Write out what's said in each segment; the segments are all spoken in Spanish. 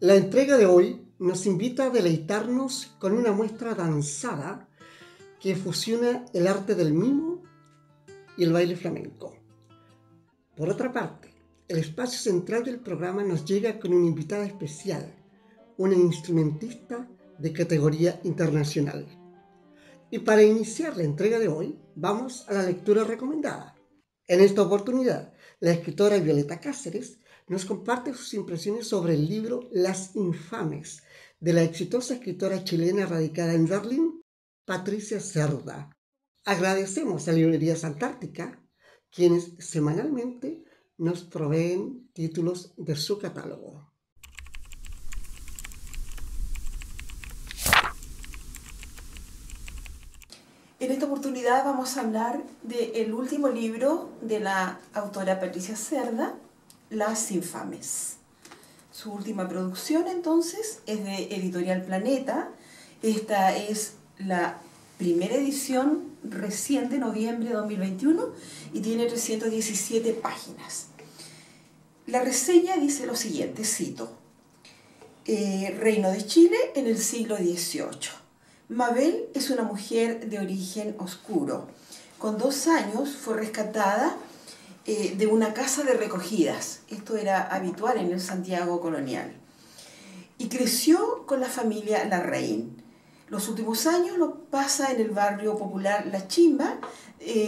La entrega de hoy nos invita a deleitarnos con una muestra danzada que fusiona el arte del mimo y el baile flamenco. Por otra parte, el espacio central del programa nos llega con una invitada especial, una instrumentista de categoría internacional. Y para iniciar la entrega de hoy, vamos a la lectura recomendada. En esta oportunidad, la escritora Violeta Cáceres nos comparte sus impresiones sobre el libro Las Infames, de la exitosa escritora chilena radicada en Berlín, Patricia Cerda. Agradecemos a Librerías Antártica, quienes semanalmente nos proveen títulos de su catálogo. En esta oportunidad vamos a hablar del último libro de la autora Patricia Cerda, Las Infames. Su última producción, entonces, es de Editorial Planeta. Esta es la primera edición recién de noviembre de 2021 y tiene 317 páginas. La reseña dice lo siguiente, cito: Reino de Chile en el siglo XVIII. Mabel es una mujer de origen oscuro. Con 2 años fue rescatada de una casa de recogidas. Esto era habitual en el Santiago colonial. Y creció con la familia Larraín. Los últimos años lo pasa en el barrio popular La Chimba,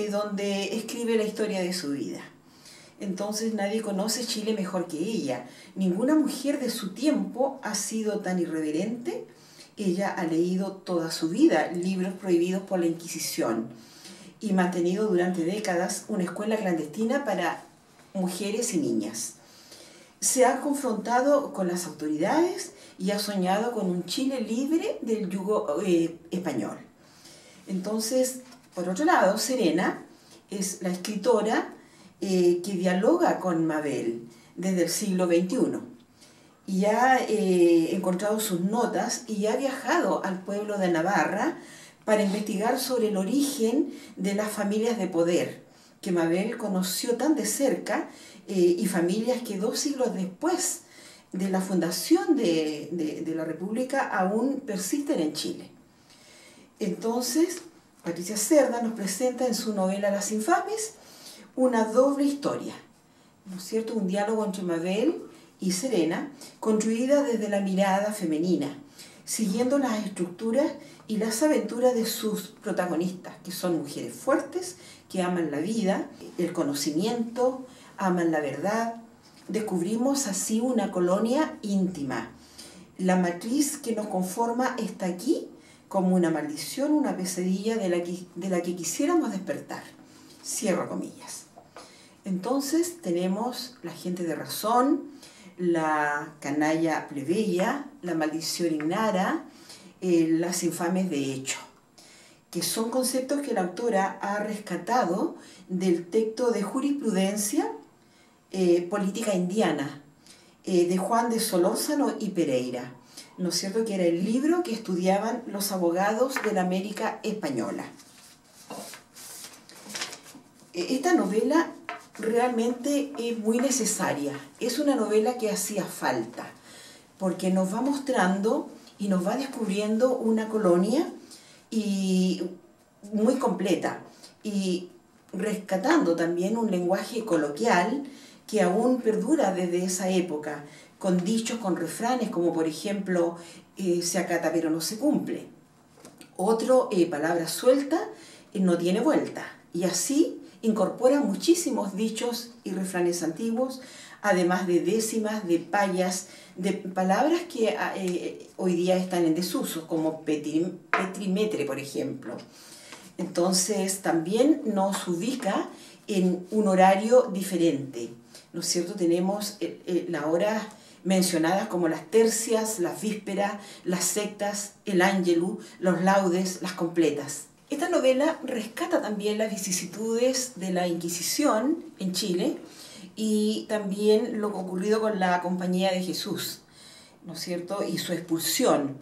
donde escribe la historia de su vida. Entonces nadie conoce Chile mejor que ella. Ninguna mujer de su tiempo ha sido tan irreverente. Ella ha leído toda su vida libros prohibidos por la Inquisición y mantenido durante décadas una escuela clandestina para mujeres y niñas. Se ha confrontado con las autoridades y ha soñado con un Chile libre del yugo español. Entonces, por otro lado, Serena es la escritora que dialoga con Mabel desde el siglo XXI. Y ha encontrado sus notas y ha viajado al pueblo de Navarra para investigar sobre el origen de las familias de poder que Mabel conoció tan de cerca y familias que 2 siglos después de la fundación de la República aún persisten en Chile. Entonces, Patricia Cerda nos presenta en su novela Las Infames una doble historia, ¿no es cierto? Un diálogo entre Mabel y Serena, construida desde la mirada femenina, siguiendo las estructuras y las aventuras de sus protagonistas, que son mujeres fuertes, que aman la vida, el conocimiento, aman la verdad. Descubrimos así una colonia íntima. La matriz que nos conforma está aquí como una maldición, una pesadilla de la que quisiéramos despertar. Cierro comillas. Entonces tenemos la gente de razón, la canalla plebeya, la maldición ignara, las infames de hecho, que son conceptos que la autora ha rescatado del texto de jurisprudencia política indiana de Juan de Solórzano y Pereira, ¿no es cierto?, que era el libro que estudiaban los abogados de la América española. Esta novela realmente es muy necesaria. Es una novela que hacía falta, porque nos va mostrando y nos va descubriendo una colonia y muy completa, y rescatando también un lenguaje coloquial que aún perdura desde esa época, con dichos, con refranes, como por ejemplo, se acata pero no se cumple. Otro, palabra suelta, no tiene vuelta. Y así incorpora muchísimos dichos y refranes antiguos, además de décimas, de payas, de palabras que hoy día están en desuso, como petrimetre, por ejemplo. Entonces también nos ubica en un horario diferente, ¿no es cierto? Tenemos las horas mencionadas como las tercias, las vísperas, las sectas, el ángelus, los laudes, las completas. Esta novela rescata también las vicisitudes de la Inquisición en Chile y también lo ocurrido con la Compañía de Jesús, ¿no es cierto?, y su expulsión.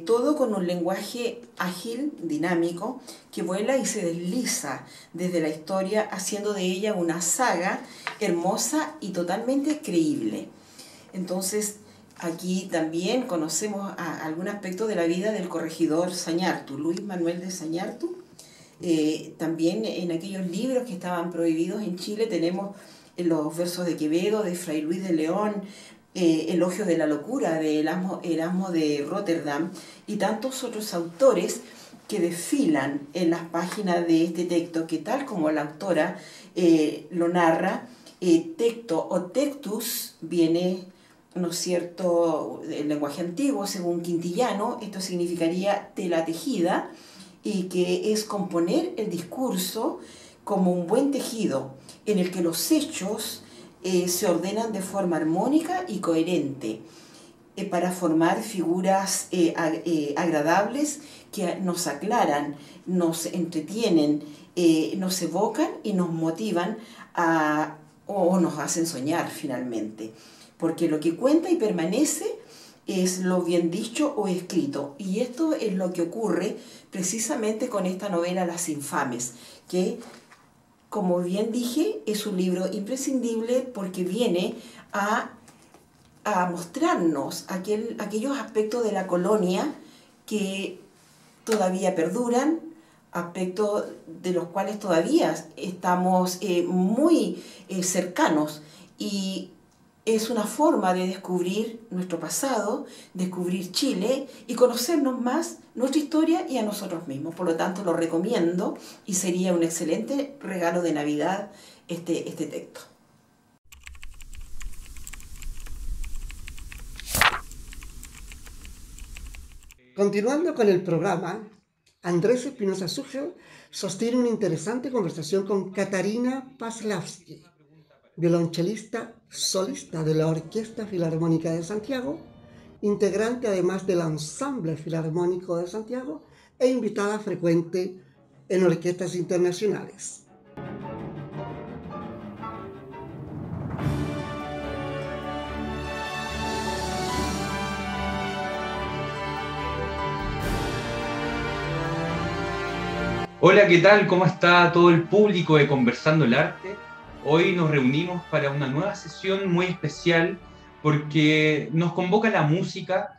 Todo con un lenguaje ágil, dinámico, que vuela y se desliza desde la historia, haciendo de ella una saga hermosa y totalmente creíble. Entonces, Aquí también conocemos algún aspecto de la vida del corregidor Sañartu, Luis Manuel de Sañartu. También en aquellos libros que estaban prohibidos en Chile tenemos los versos de Quevedo, de Fray Luis de León, Elogio de la locura de Erasmo de Rotterdam y tantos otros autores que desfilan en las páginas de este texto que, tal como la autora lo narra, texto o textus viene, ¿no es cierto?, el lenguaje antiguo, según Quintillano, esto significaría tela tejida, y que es componer el discurso como un buen tejido en el que los hechos se ordenan de forma armónica y coherente para formar figuras agradables que nos aclaran, nos entretienen, nos evocan y nos motivan o nos hacen soñar finalmente. Porque lo que cuenta y permanece es lo bien dicho o escrito. Y esto es lo que ocurre precisamente con esta novela Las Infames, que, como bien dije, es un libro imprescindible porque viene a mostrarnos aquellos aspectos de la colonia que todavía perduran, aspectos de los cuales todavía estamos muy cercanos, y es una forma de descubrir nuestro pasado, descubrir Chile y conocernos más, nuestra historia y a nosotros mismos. Por lo tanto, lo recomiendo y sería un excelente regalo de Navidad este texto. Continuando con el programa, Andrés Espinosa Sujo sostiene una interesante conversación con Katarina Paslavsky, violonchelista solista de la Orquesta Filarmónica de Santiago, integrante además del Ensemble Filarmónico de Santiago e invitada frecuente en orquestas internacionales. Hola, ¿qué tal? ¿Cómo está todo el público de Conversando el Arte? Hoy nos reunimos para una nueva sesión muy especial porque nos convoca la música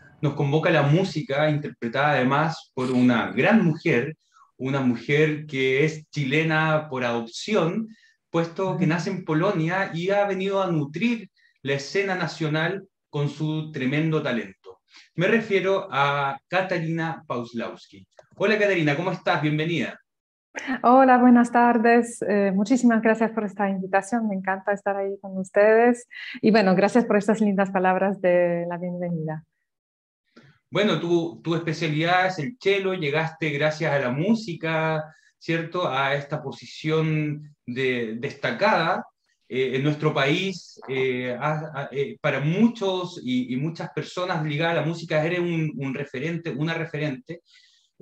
interpretada además por una gran mujer, una mujer que es chilena por adopción, puesto que nace en Polonia y ha venido a nutrir la escena nacional con su tremendo talento. Me refiero a Katarina Paslavsky. Hola Katarina, ¿cómo estás? Bienvenida. Hola, buenas tardes. Muchísimas gracias por esta invitación. Me encanta estar ahí con ustedes. Y bueno, gracias por estas lindas palabras de la bienvenida. Bueno, tu especialidad es el cello, llegaste gracias a la música, ¿cierto? A esta posición destacada en nuestro país. Para muchos y muchas personas ligadas a la música eres un referente, una referente.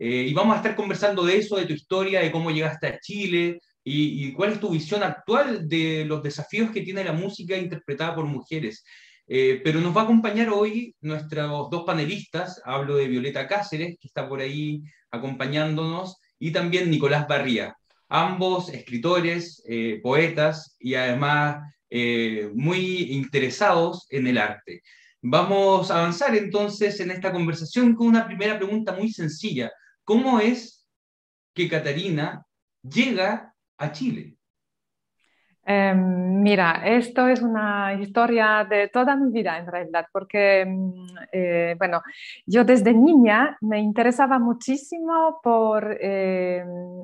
Y vamos a estar conversando de eso, de tu historia, de cómo llegaste a Chile y cuál es tu visión actual de los desafíos que tiene la música interpretada por mujeres. Pero nos va a acompañar hoy nuestros dos panelistas. Hablo de Violeta Cáceres, que está por ahí acompañándonos, y también Nicolás Barría, ambos escritores, poetas y además muy interesados en el arte. Vamos a avanzar entonces en esta conversación con una primera pregunta muy sencilla. ¿Cómo es que Katarina llega a Chile? Mira, esto es una historia de toda mi vida en realidad, porque bueno, yo desde niña me interesaba muchísimo por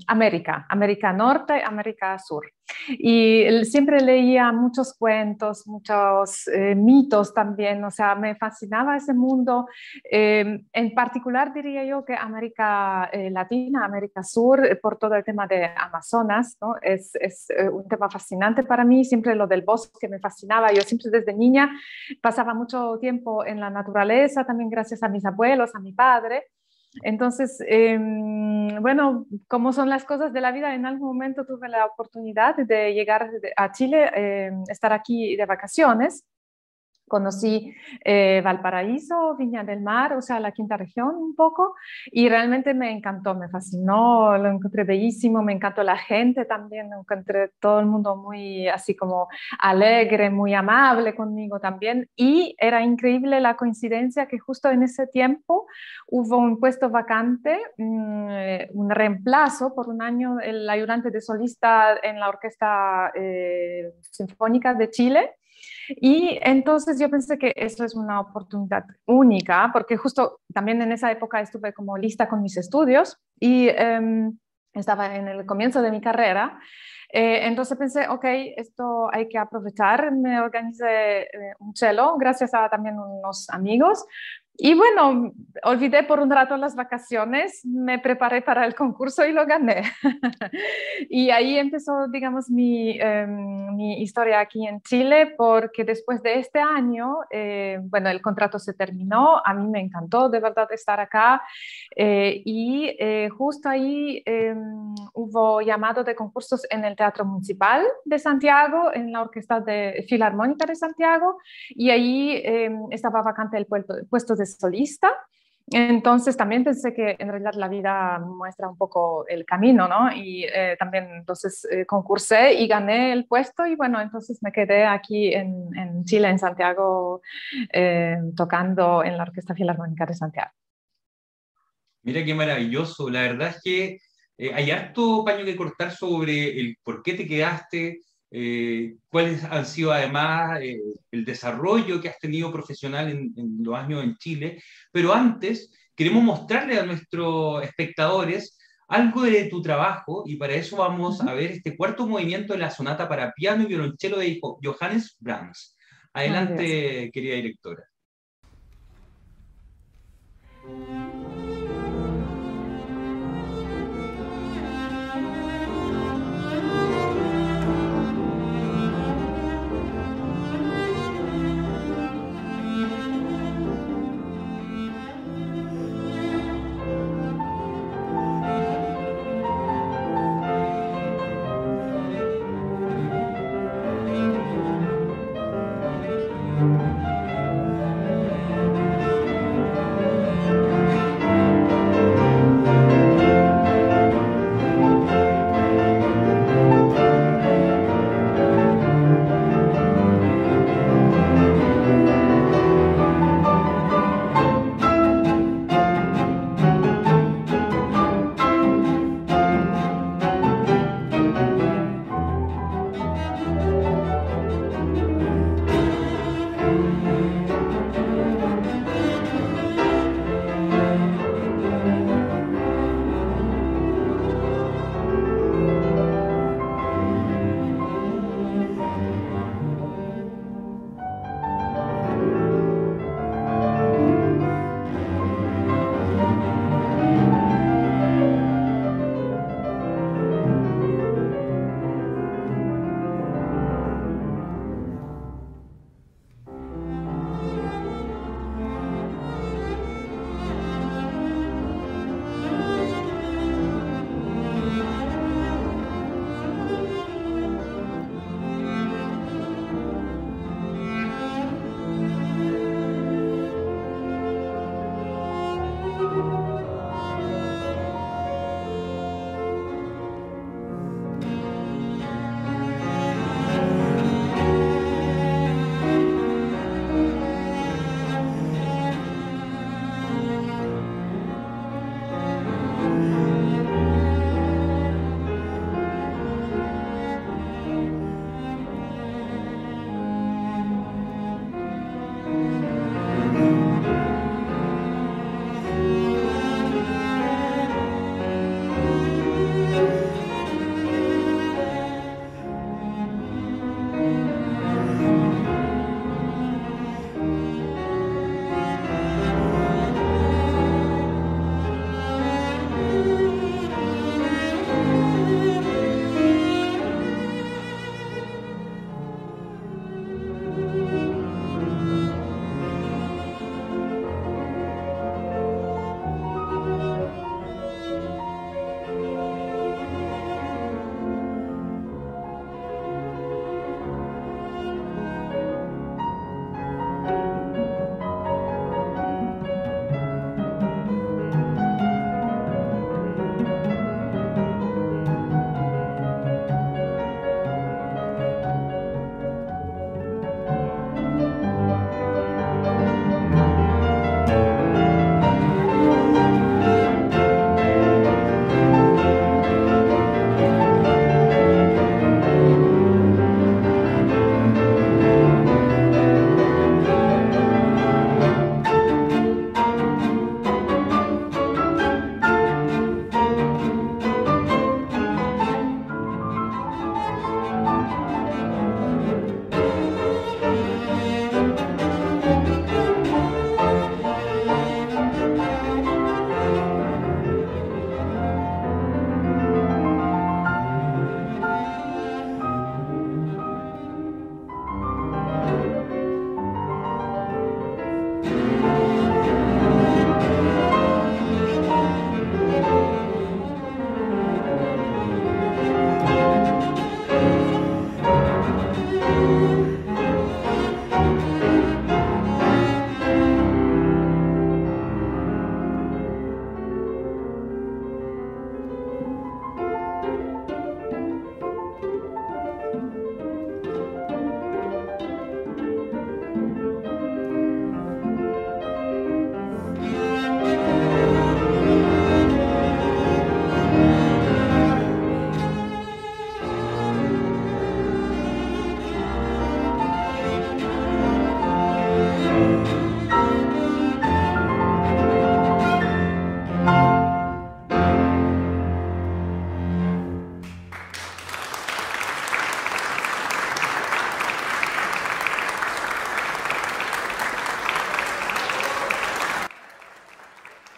América Norte, América Sur. Y siempre leía muchos cuentos, muchos mitos también, o sea, me fascinaba ese mundo. En particular diría yo que América Latina, América Sur, por todo el tema de Amazonas, ¿no? Es un tema fascinante para mí, siempre lo del bosque me fascinaba. Yo siempre desde niña pasaba mucho tiempo en la naturaleza, también gracias a mis abuelos, a mi padre. Entonces, bueno, como son las cosas de la vida, en algún momento tuve la oportunidad de llegar a Chile, estar aquí de vacaciones. Conocí Valparaíso, Viña del Mar, o sea, la quinta región un poco, y realmente me encantó, me fascinó, lo encontré bellísimo, me encantó la gente también, encontré todo el mundo muy así como alegre, muy amable conmigo también, y era increíble la coincidencia que justo en ese tiempo hubo un puesto vacante, un reemplazo por un año, el ayudante de solista en la Orquesta Sinfónica de Chile. Y entonces yo pensé que eso es una oportunidad única, porque justo también en esa época estuve como lista con mis estudios y estaba en el comienzo de mi carrera. Entonces pensé, ok, esto hay que aprovechar. Me organicé un cello gracias a también unos amigos. Y bueno, olvidé por un rato las vacaciones, me preparé para el concurso y lo gané. Y ahí empezó, digamos, mi historia aquí en Chile, porque después de este año, bueno, el contrato se terminó, a mí me encantó de verdad estar acá, y justo ahí hubo llamado de concursos en el Teatro Municipal de Santiago, en la Orquesta Filarmónica de Santiago, y ahí estaba vacante el puesto de solista. Entonces también pensé que en realidad la vida muestra un poco el camino, ¿no? Y también entonces concursé y gané el puesto y bueno, entonces me quedé aquí en Chile, en Santiago, tocando en la Orquesta Filarmónica de Santiago. Mira qué maravilloso. La verdad es que hay harto paño que cortar sobre el por qué te quedaste, cuáles han sido además el desarrollo que has tenido profesional en los años en Chile. Pero antes queremos mostrarle a nuestros espectadores algo de tu trabajo y para eso vamos a ver este cuarto movimiento de la sonata para piano y violonchelo de Johannes Brahms. Adelante, querida directora.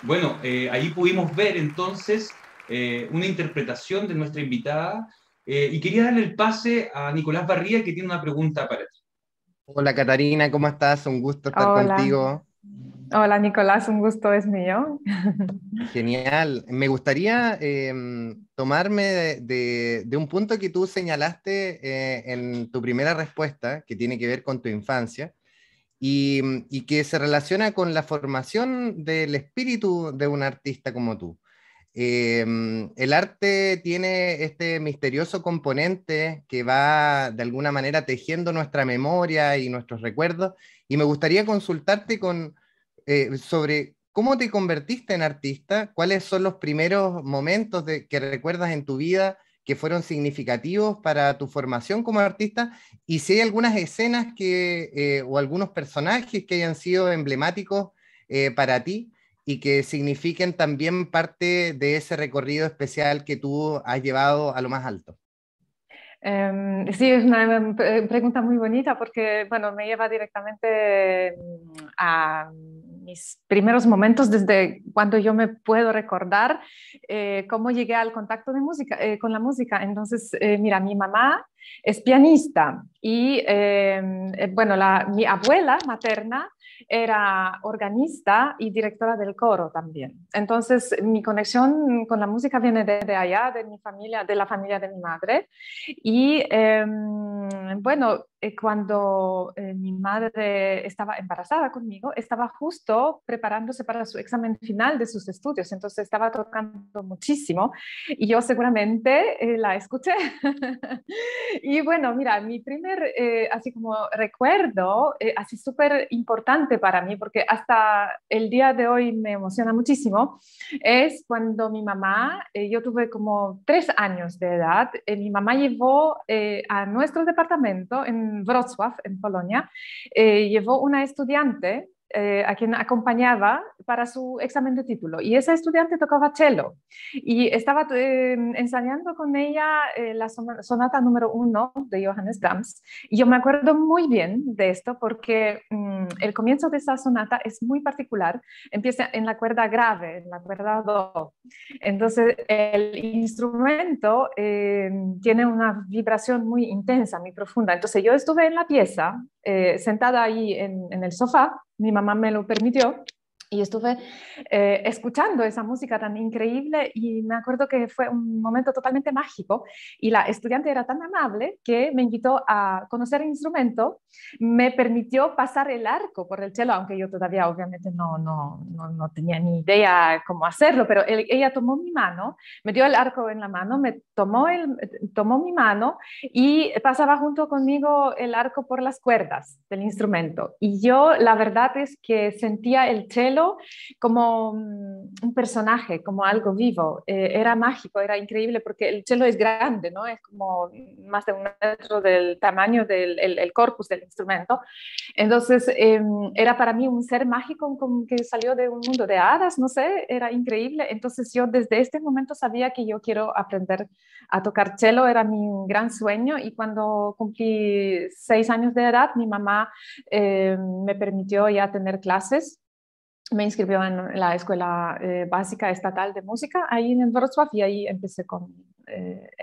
Bueno, ahí pudimos ver entonces una interpretación de nuestra invitada y quería darle el pase a Nicolás Barría que tiene una pregunta para ti. Hola Catarina, ¿cómo estás? Un gusto estar Hola, contigo. hola Nicolás, un gusto es mío. Genial. Me gustaría tomarme de un punto que tú señalaste en tu primera respuesta, que tiene que ver con tu infancia, y que se relaciona con la formación del espíritu de un artista como tú. El arte tiene este misterioso componente que va de alguna manera tejiendo nuestra memoria y nuestros recuerdos, y me gustaría consultarte sobre cómo te convertiste en artista, cuáles son los primeros momentos que recuerdas en tu vida que fueron significativos para tu formación como artista, y si hay algunas escenas o algunos personajes que hayan sido emblemáticos para ti y que signifiquen también parte de ese recorrido especial que tú has llevado a lo más alto. Sí, es una pregunta muy bonita porque, bueno, me lleva directamente a mis primeros momentos desde cuando yo me puedo recordar cómo llegué al contacto de música, con la música. Entonces, mira, mi mamá es pianista y, bueno, mi abuela materna era organista y directora del coro también. Entonces, mi conexión con la música viene de allá, de mi familia, de la familia de mi madre. Y bueno, cuando mi madre estaba embarazada conmigo, estaba justo preparándose para su examen final de sus estudios, entonces estaba tocando muchísimo y yo seguramente la escuché. Y bueno, mira, mi primer, así como recuerdo, así súper importante para mí, porque hasta el día de hoy me emociona muchísimo, es cuando mi mamá, yo tuve como 3 años de edad, mi mamá llevó a nuestro departamento en Wrocław, en Polonia, llevó una estudiante a quien acompañaba para su examen de título. Y esa estudiante tocaba cello y estaba ensayando con ella la sonata número 1 de Johannes Brahms. Y yo me acuerdo muy bien de esto porque el comienzo de esa sonata es muy particular. Empieza en la cuerda grave, en la cuerda do. Entonces el instrumento tiene una vibración muy intensa, muy profunda. Entonces yo estuve en la pieza, sentada ahí en el sofá, mi mamá me lo permitió, y estuve escuchando esa música tan increíble y me acuerdo que fue un momento totalmente mágico y la estudiante era tan amable que me invitó a conocer el instrumento, me permitió pasar el arco por el cello, aunque yo todavía obviamente no tenía ni idea cómo hacerlo, pero ella tomó mi mano, me dio el arco en la mano, tomó mi mano y pasaba junto conmigo el arco por las cuerdas del instrumento. Y yo la verdad es que sentía el cello como un personaje, como algo vivo. Era mágico, era increíble porque el cello es grande, ¿no? Es como más de 1 metro del tamaño del el corpus del instrumento. Entonces, era para mí un ser mágico como que salió de un mundo de hadas, no sé, era increíble. Entonces, yo desde este momento sabía que yo quiero aprender a tocar cello, era mi gran sueño. Y cuando cumplí 6 años de edad, mi mamá me permitió ya tener clases. Me inscribió en la Escuela Básica Estatal de Música, ahí en Wrocław, y ahí empecé con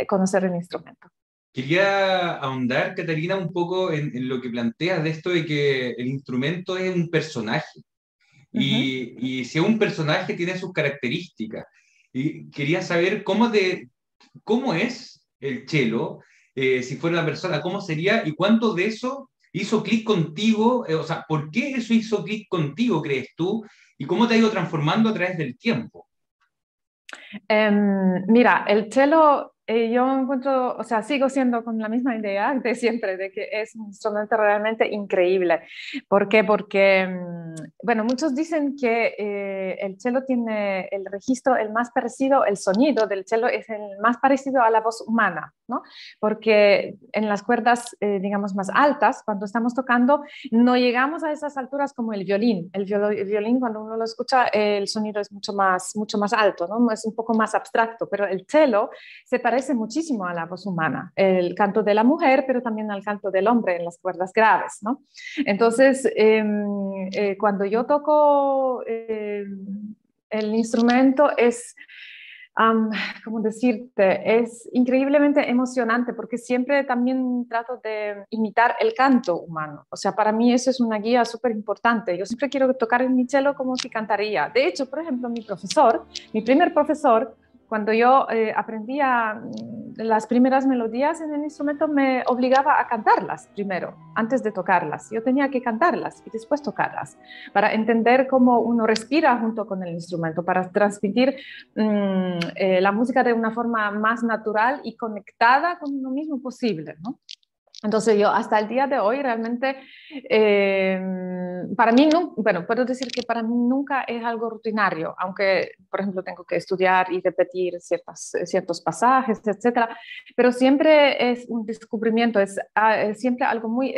conocer el instrumento. Quería ahondar, Catarina, un poco en lo que planteas de esto de que el instrumento es un personaje. Y si un personaje tiene sus características. Y quería saber cómo es el cello, si fuera una persona, cómo sería y cuánto de eso hizo clic contigo, o sea, ¿por qué eso hizo clic contigo, crees tú? ¿Y cómo te ha ido transformando a través del tiempo? Mira, el cello, yo encuentro, o sea, sigo siendo con la misma idea de siempre, de que es un instrumento realmente increíble. ¿Por qué? Porque, bueno, muchos dicen que el cello tiene el registro, el más parecido, el sonido del cello es el más parecido a la voz humana, ¿no? Porque en las cuerdas, digamos, más altas, cuando estamos tocando, no llegamos a esas alturas como el violín. El violín, cuando uno lo escucha, el sonido es mucho más alto, ¿no? Es un poco más abstracto, pero el cello se parece muchísimo a la voz humana, el canto de la mujer, pero también al canto del hombre en las cuerdas graves, ¿no? Entonces, cuando yo toco el instrumento es, ¿cómo decirte? Es increíblemente emocionante porque siempre también trato de imitar el canto humano. O sea, para mí eso es una guía súper importante. Yo siempre quiero tocar en mi cello como si cantaría. De hecho, por ejemplo, mi primer profesor, cuando yo aprendía las primeras melodías en el instrumento, me obligaba a cantarlas primero, antes de tocarlas. Yo tenía que cantarlas y después tocarlas, para entender cómo uno respira junto con el instrumento, para transmitir la música de una forma más natural y conectada con uno mismo posible, ¿no? Entonces yo hasta el día de hoy realmente, para mí, no, bueno, puedo decir que para mí nunca es algo rutinario, aunque, por ejemplo, tengo que estudiar y repetir ciertos pasajes, etcétera, pero siempre es un descubrimiento, es siempre algo muy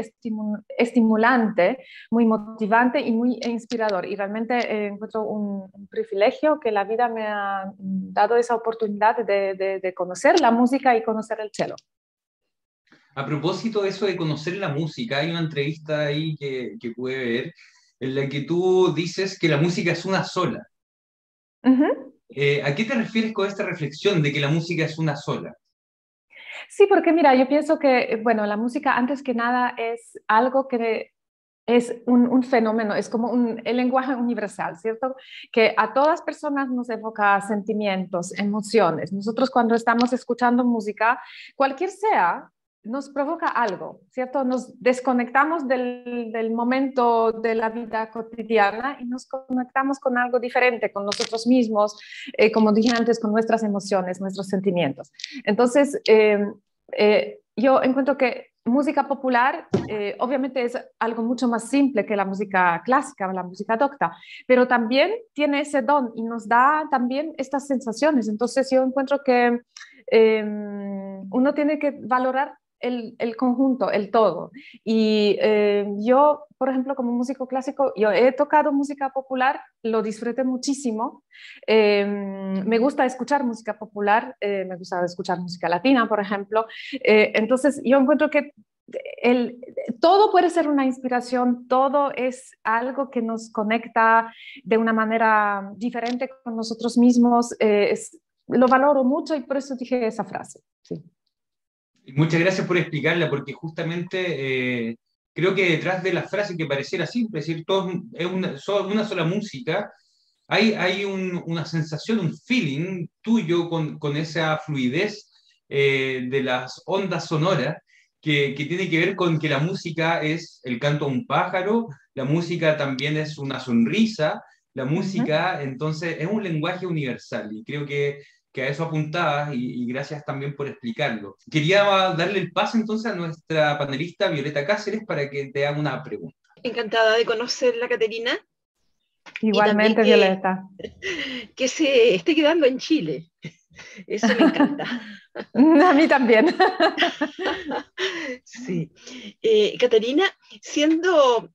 estimulante, muy motivante y muy inspirador. Y realmente encuentro un privilegio que la vida me ha dado esa oportunidad de conocer la música y conocer el cello. A propósito de eso de conocer la música, hay una entrevista ahí que pude ver en la que tú dices que la música es una sola. Uh-huh. ¿A qué te refieres con esta reflexión de que la música es una sola? Sí, porque mira, yo pienso que, bueno, la música antes que nada es algo que es un fenómeno, es como el lenguaje universal, ¿cierto? Que a todas personas nos evoca sentimientos, emociones. Nosotros cuando estamos escuchando música, cualquier sea, nos provoca algo, ¿cierto? Nos desconectamos del momento de la vida cotidiana y nos conectamos con algo diferente, con nosotros mismos, como dije antes, con nuestras emociones, nuestros sentimientos. Entonces, yo encuentro que música popular obviamente es algo mucho más simple que la música clásica, la música docta, pero también tiene ese don y nos da también estas sensaciones. Entonces yo encuentro que uno tiene que valorar el conjunto, el todo. Y yo, por ejemplo, como músico clásico, yo he tocado música popular, lo disfruté muchísimo. Me gusta escuchar música popular, me gusta escuchar música latina, por ejemplo. Entonces, yo encuentro que todo puede ser una inspiración, todo es algo que nos conecta de una manera diferente con nosotros mismos. Lo valoro mucho y por eso dije esa frase. Sí. Muchas gracias por explicarla, porque justamente creo que detrás de la frase que pareciera simple, es decir, todo es una sola música, hay una sensación, un feeling tuyo con esa fluidez de las ondas sonoras que tiene que ver con que la música es el canto de un pájaro, la música también es una sonrisa, la música entonces es un lenguaje universal y creo que a eso apuntabas y gracias también por explicarlo. Quería darle el paso entonces a nuestra panelista Violeta Cáceres para que te haga una pregunta. Encantada de conocerla, Caterina. Igualmente, Violeta. Que se esté quedando en Chile. Eso me encanta. A mí también. Sí. Caterina, siendo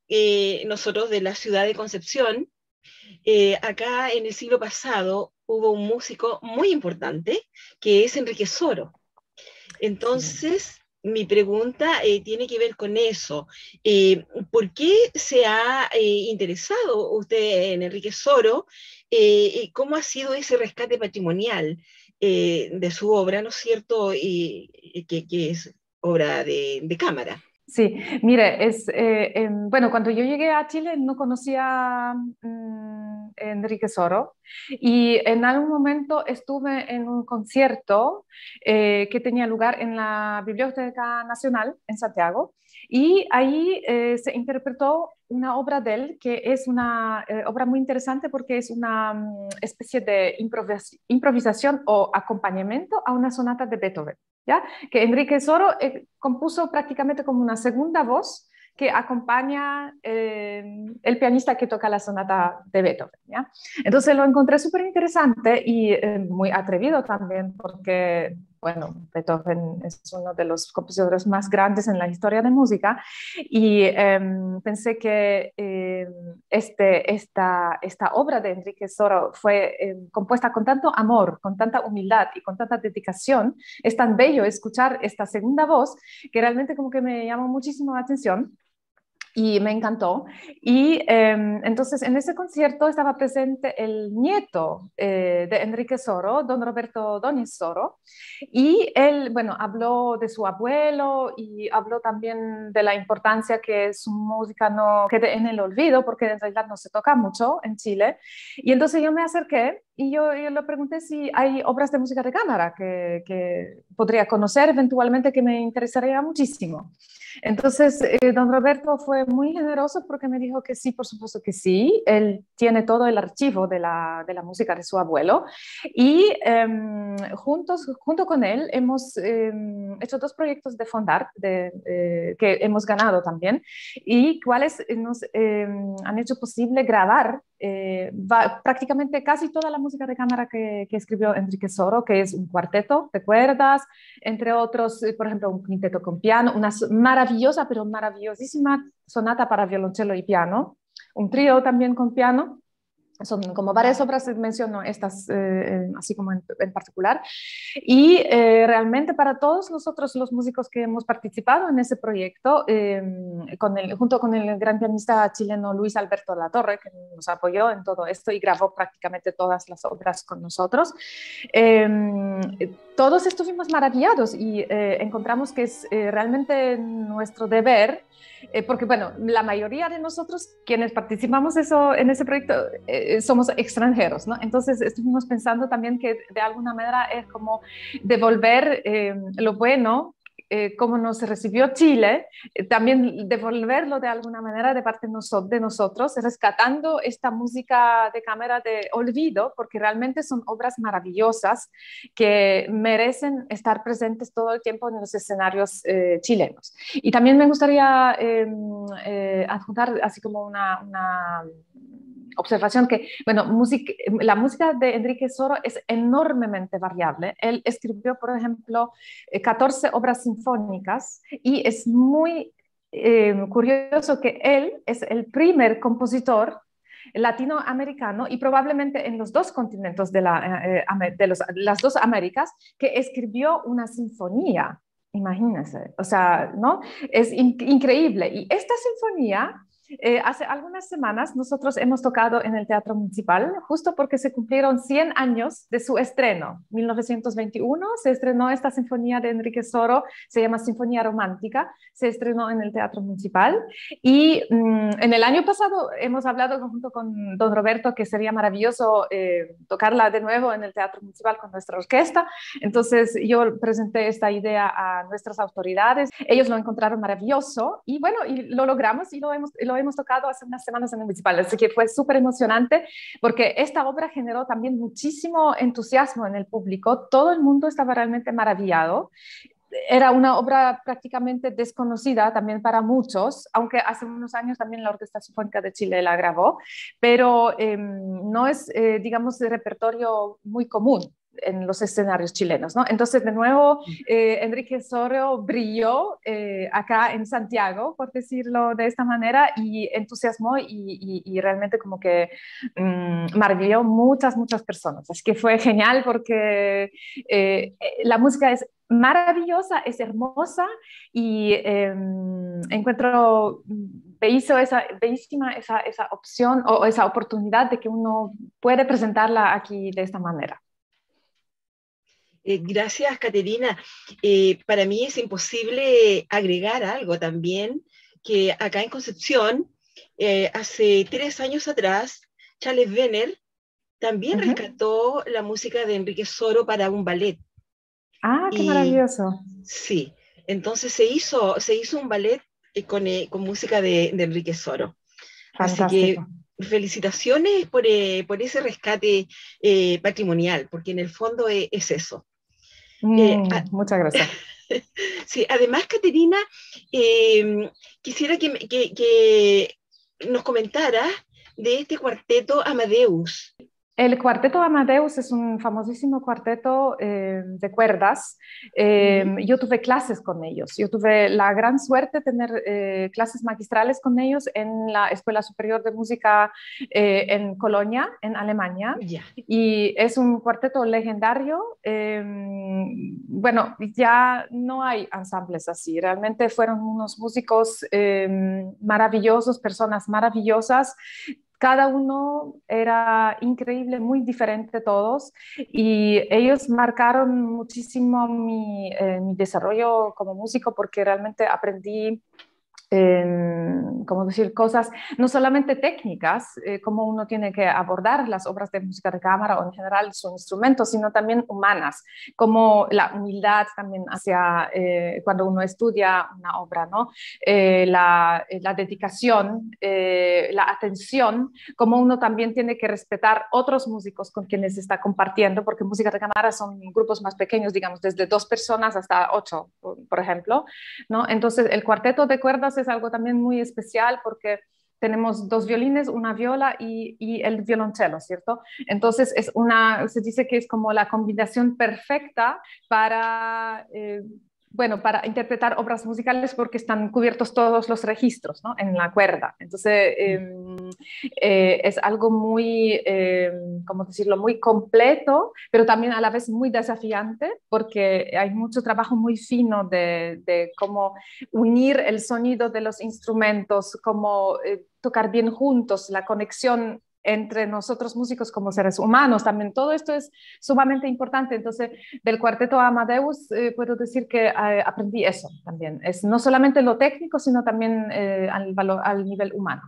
nosotros de la ciudad de Concepción, acá en el siglo pasado hubo un músico muy importante que es Enrique Soro. Entonces, mi pregunta tiene que ver con eso. ¿Por qué se ha interesado usted en Enrique Soro? ¿Cómo ha sido ese rescate patrimonial de su obra, ¿no es cierto? Que es obra de cámara. Sí, mire, bueno, cuando yo llegué a Chile no conocía a Enrique Soro y en algún momento estuve en un concierto que tenía lugar en la Biblioteca Nacional en Santiago y ahí se interpretó una obra de él que es una obra muy interesante porque es una especie de improvisación o acompañamiento a una sonata de Beethoven. ¿Ya? Que Enrique Soro compuso prácticamente como una segunda voz que acompaña el pianista que toca la sonata de Beethoven. ¿Ya? Entonces lo encontré súper interesante y muy atrevido también porque, bueno, Beethoven es uno de los compositores más grandes en la historia de música y pensé que esta obra de Enrique Soro fue compuesta con tanto amor, con tanta humildad y con tanta dedicación. Es tan bello escuchar esta segunda voz que realmente como que me llamó muchísimo la atención. y me encantó. Y entonces en ese concierto estaba presente el nieto de Enrique Soro, don Roberto Donis Soro, y él, bueno, habló de su abuelo y habló también de la importancia que su música no quede en el olvido, porque en realidad no se toca mucho en Chile. Y entonces yo me acerqué y yo le pregunté si hay obras de música de cámara que podría conocer eventualmente, que me interesaría muchísimo. Entonces, don Roberto fue muy generoso porque me dijo que sí, por supuesto que sí. Él tiene todo el archivo de la música de su abuelo y junto con él hemos hecho dos proyectos de Fondart que hemos ganado también y cuales nos han hecho posible grabar prácticamente casi toda la música de cámara que escribió Enrique Soro, que es un cuarteto de cuerdas, entre otros, por ejemplo, un quinteto con piano, una maravillosa, pero maravillosísima sonata para violonchelo y piano, un trío también con piano. Son como varias obras, menciono estas así como en particular. Y realmente para todos nosotros los músicos que hemos participado en ese proyecto, junto con el gran pianista chileno Luis Alberto Latorre, que nos apoyó en todo esto y grabó prácticamente todas las obras con nosotros, todos estuvimos maravillados y encontramos que es realmente nuestro deber, porque bueno, la mayoría de nosotros quienes participamos en ese proyecto somos extranjeros, ¿no? Entonces estuvimos pensando también que de alguna manera es como devolver lo bueno, como nos recibió Chile, también devolverlo de alguna manera de parte de nosotros, rescatando esta música de cámara de olvido, porque realmente son obras maravillosas que merecen estar presentes todo el tiempo en los escenarios chilenos. Y también me gustaría adjuntar así como una observación que, bueno, la música de Enrique Soro es enormemente variable. Él escribió, por ejemplo, 14 obras sinfónicas y es muy curioso que él es el primer compositor latinoamericano y probablemente en los dos continentes las dos Américas que escribió una sinfonía. Imagínense, o sea, ¿no? Es increíble. Y esta sinfonía hace algunas semanas nosotros hemos tocado en el Teatro Municipal, justo porque se cumplieron 100 años de su estreno. 1921 se estrenó esta sinfonía de Enrique Soro, se llama Sinfonía Romántica, se estrenó en el Teatro Municipal y en el año pasado hemos hablado junto con don Roberto que sería maravilloso tocarla de nuevo en el Teatro Municipal con nuestra orquesta. Entonces yo presenté esta idea a nuestras autoridades, ellos lo encontraron maravilloso y bueno, y lo logramos y lo hemos tocado hace unas semanas en el Municipal, así que fue súper emocionante porque esta obra generó también muchísimo entusiasmo en el público, todo el mundo estaba realmente maravillado. Era una obra prácticamente desconocida también para muchos, aunque hace unos años también la Orquesta Sinfónica de Chile la grabó, pero no es, digamos, de repertorio muy común en los escenarios chilenos, ¿no? Entonces, de nuevo, Enrique Soro brilló acá en Santiago, por decirlo de esta manera, y entusiasmó y realmente como que maravilló muchas personas. Así que fue genial porque la música es maravillosa, es hermosa y encuentro bellísima esa opción o esa oportunidad de que uno puede presentarla aquí de esta manera. Gracias, Caterina. Para mí es imposible agregar algo también, que acá en Concepción, hace 3 años atrás, Charles Venner también rescató la música de Enrique Soro para un ballet. ¡Ah, qué maravilloso! Sí, entonces se hizo un ballet con música de Enrique Soro. Fantástico. Así que felicitaciones por ese rescate patrimonial, porque en el fondo es eso. Muchas gracias. Sí, además, Caterina, quisiera que nos comentaras de este cuarteto Amadeus. El cuarteto Amadeus es un famosísimo cuarteto de cuerdas. Yo tuve clases con ellos. Yo tuve la gran suerte de tener clases magistrales con ellos en la Escuela Superior de Música en Colonia, en Alemania. Ya. Y es un cuarteto legendario. Bueno, ya no hay ensambles así. Realmente fueron unos músicos maravillosos, personas maravillosas. Cada uno era increíble, muy diferente todos, y ellos marcaron muchísimo mi desarrollo como músico porque realmente aprendí como decir, cosas no solamente técnicas, cómo uno tiene que abordar las obras de música de cámara o en general su instrumento, sino también humanas, como la humildad también hacia cuando uno estudia una obra, ¿no? La dedicación, la atención, cómo uno también tiene que respetar otros músicos con quienes está compartiendo, porque música de cámara son grupos más pequeños, digamos, desde 2 personas hasta 8, por ejemplo, ¿no? Entonces, el cuarteto de cuerdas es algo también muy especial porque tenemos 2 violines, una viola y el violonchelo, ¿cierto? Entonces, se dice que es como la combinación perfecta para, bueno, para interpretar obras musicales porque están cubiertos todos los registros, ¿no? En la cuerda. Entonces, es algo muy, ¿cómo decirlo?, muy completo, pero también a la vez muy desafiante, porque hay mucho trabajo muy fino de cómo unir el sonido de los instrumentos, cómo tocar bien juntos, la conexión entre nosotros músicos como seres humanos, también todo esto es sumamente importante. Entonces, del cuarteto Amadeus puedo decir que aprendí eso también. Es no solamente lo técnico, sino también al nivel humano.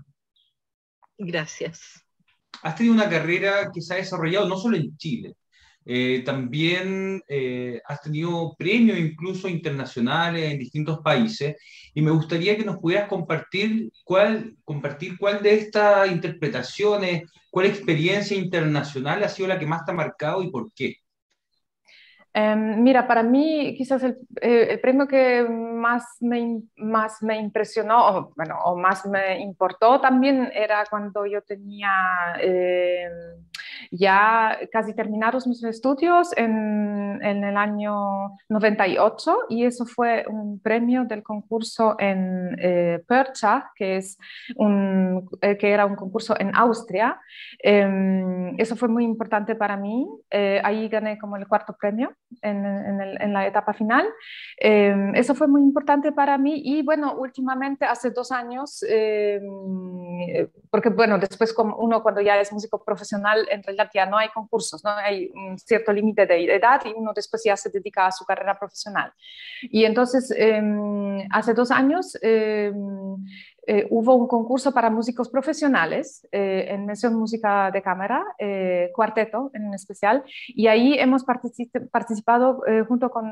Gracias. Has tenido una carrera que se ha desarrollado no solo en Chile, también has tenido premios incluso internacionales en distintos países, y me gustaría que nos pudieras compartir cuál de estas interpretaciones, cuál experiencia internacional ha sido la que más te ha marcado y por qué. Mira, para mí quizás el premio que más me impresionó, bueno, o más me importó también era cuando yo tenía ya casi terminados mis estudios en el año 98, y eso fue un premio del concurso en Pörcha, que era un concurso en Austria. Eso fue muy importante para mí. Ahí gané como el 4º premio en la etapa final. Eso fue muy importante para mí, y bueno, últimamente hace 2 años, porque bueno, después como uno cuando ya es músico profesional, en realidad ya no hay concursos, no hay un cierto límite de edad y uno después ya se dedica a su carrera profesional. Y entonces, hace 2 años hubo un concurso para músicos profesionales en mención música de cámara, cuarteto en especial, y ahí hemos participado junto con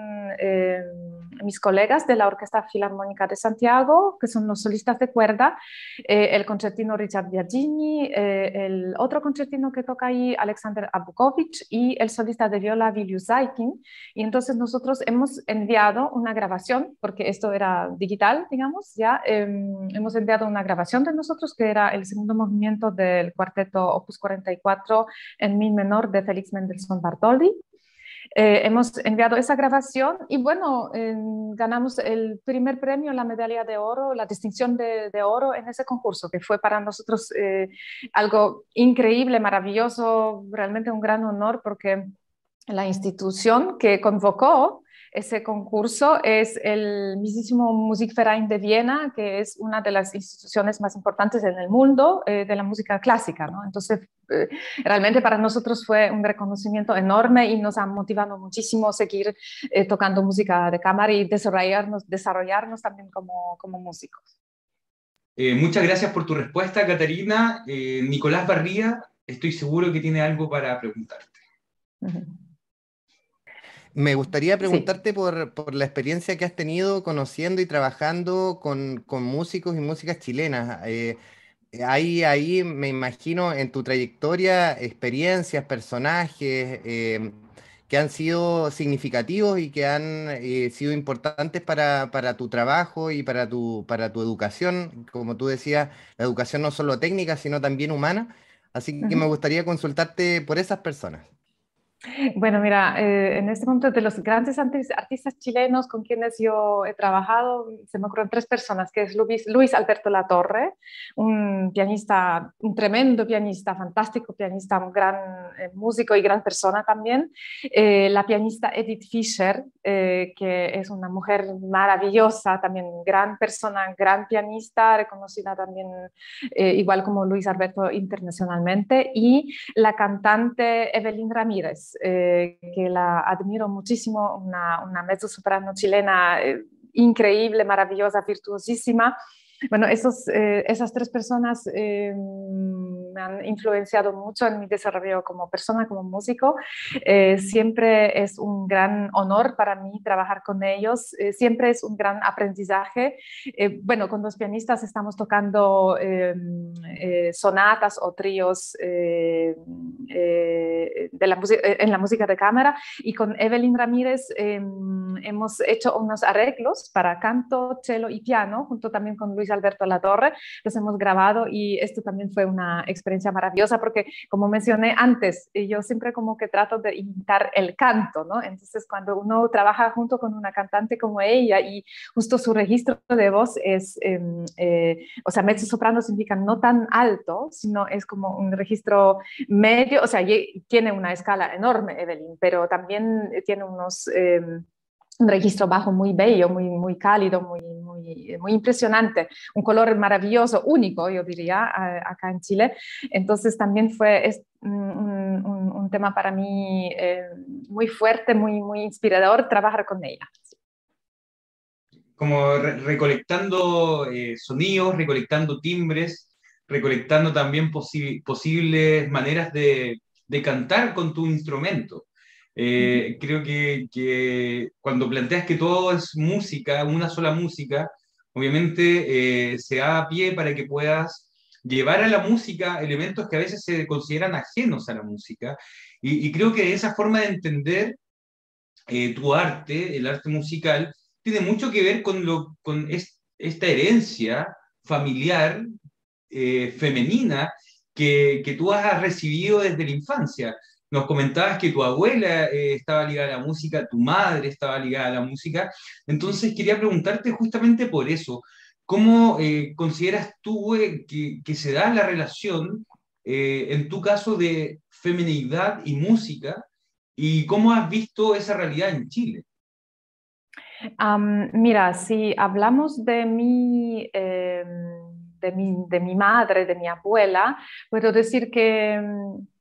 mis colegas de la Orquesta Filarmónica de Santiago, que son los solistas de cuerda, el concertino Richard Biagini, el otro concertino que toca ahí Alexander Abukovich, y el solista de viola Vilius Zaikin. Y entonces nosotros hemos enviado una grabación, porque esto era digital, digamos, ya hemos enviado una grabación de nosotros, que era el 2º movimiento del cuarteto Opus 44 en mi menor de Félix Mendelssohn Bartholdy. Hemos enviado esa grabación y bueno, ganamos el primer premio, la medalla de oro, la distinción de oro en ese concurso, que fue para nosotros algo increíble, maravilloso, realmente un gran honor, porque la institución que convocó ese concurso es el mismísimo Musikverein de Viena, que es una de las instituciones más importantes en el mundo de la música clásica, ¿no? Entonces, realmente para nosotros fue un reconocimiento enorme y nos ha motivado muchísimo a seguir tocando música de cámara y desarrollarnos también como músicos. Muchas gracias por tu respuesta, Catarina. Nicolás Barría, estoy seguro que tiene algo para preguntarte. Me gustaría preguntarte por la experiencia que has tenido conociendo y trabajando con músicos y músicas chilenas. Hay ahí, me imagino, en tu trayectoria, experiencias, personajes que han sido significativos y que han sido importantes para tu trabajo y para tu educación. Como tú decías, la educación no solo técnica, sino también humana. Así que me gustaría consultarte por esas personas. Bueno, mira, en este momento de los grandes artistas chilenos con quienes yo he trabajado, se me ocurren tres personas, que es Luis Alberto Latorre, un pianista, un tremendo pianista, fantástico pianista, un gran músico y gran persona también. La pianista Edith Fischer, que es una mujer maravillosa, también gran persona, gran pianista, reconocida también igual como Luis Alberto internacionalmente, y la cantante Evelyn Ramírez, que la admiro muchísimo, una mezzosoprano chilena increíble, maravillosa, virtuosísima. Bueno, esas tres personas me han influenciado mucho en mi desarrollo como persona, como músico. Siempre es un gran honor para mí trabajar con ellos, siempre es un gran aprendizaje. Bueno, con los pianistas estamos tocando sonatas o tríos en la música de cámara, y con Evelyn Ramírez hemos hecho unos arreglos para canto, cello y piano, junto también con Luis Alberto Latorre. Los hemos grabado y esto también fue una experiencia maravillosa porque, como mencioné antes, yo siempre como que trato de imitar el canto, ¿no? Entonces, cuando uno trabaja junto con una cantante como ella y justo su registro de voz es, o sea, mezzo-soprano significa no tan alto, sino es como un registro medio, o sea, tiene una escala enorme, Evelyn, pero también tiene un registro bajo muy bello, muy cálido, muy impresionante, un color maravilloso, único, yo diría, acá en Chile. Entonces también fue un tema para mí muy fuerte, muy inspirador trabajar con ella. Como recolectando sonidos, recolectando timbres, recolectando también posibles maneras de cantar con tu instrumento. Creo que cuando planteas que todo es música, una sola música, obviamente se da pie para que puedas llevar a la música elementos que a veces se consideran ajenos a la música. Y creo que esa forma de entender tu arte, el arte musical, tiene mucho que ver con esta herencia familiar femenina que tú has recibido desde la infancia. Nos comentabas que tu abuela estaba ligada a la música, tu madre estaba ligada a la música, entonces quería preguntarte justamente por eso, ¿cómo consideras tú que se da la relación, en tu caso, de feminidad y música, y cómo has visto esa realidad en Chile? Mira, si hablamos de mi madre, de mi abuela, puedo decir que